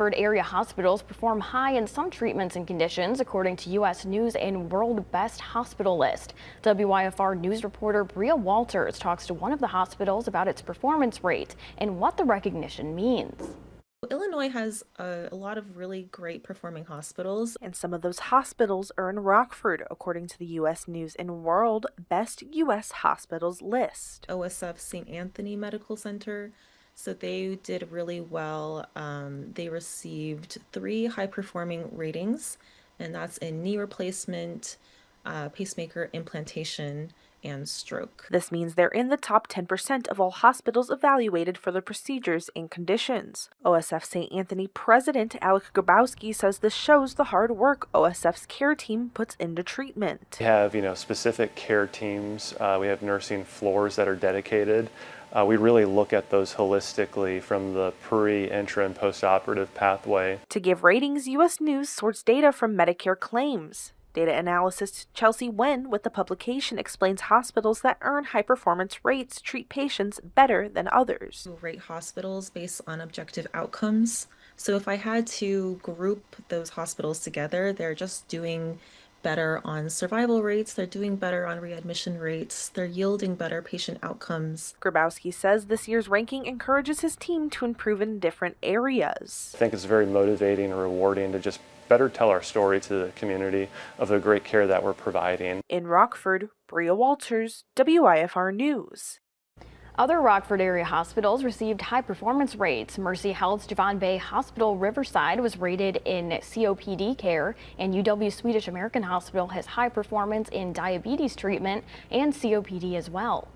Area hospitals perform high in some treatments and conditions, according to U.S. News and World Best Hospital list. WYFR news reporter Bria Walters talks to one of the hospitals about its performance rate and what the recognition means. Illinois has a lot of really great performing hospitals. And some of those hospitals are in Rockford, according to the U.S. News and World Best U.S. Hospitals list. OSF St. Anthony Medical Center, so they did really well. They received 3 high-performing ratings, and that's in knee replacement, pacemaker implantation, and stroke. This means they're in the top 10% of all hospitals evaluated for the procedures and conditions. OSF St. Anthony President Alec Grabowski says this shows the hard work OSF's care team puts into treatment. We have, specific care teams. We have nursing floors that are dedicated. We really look at those holistically from the pre, intra, and post-operative pathway. To give ratings, U.S. News sorts data from Medicare claims. Data analyst Chelsea Wen with the publication explains hospitals that earn high-performance rates treat patients better than others. We rate hospitals based on objective outcomes. So if I had to group those hospitals together, they're just doing better on survival rates, they're doing better on readmission rates, they're yielding better patient outcomes. Grabowski says this year's ranking encourages his team to improve in different areas. I think it's very motivating and rewarding to just better tell our story to the community of the great care that we're providing. In Rockford, Bria Walters, WYFR News. Other Rockford area hospitals received high performance rates. Mercy Health's Javon Bay Hospital Riverside was rated in COPD care, and UW Swedish American Hospital has high performance in diabetes treatment and COPD as well.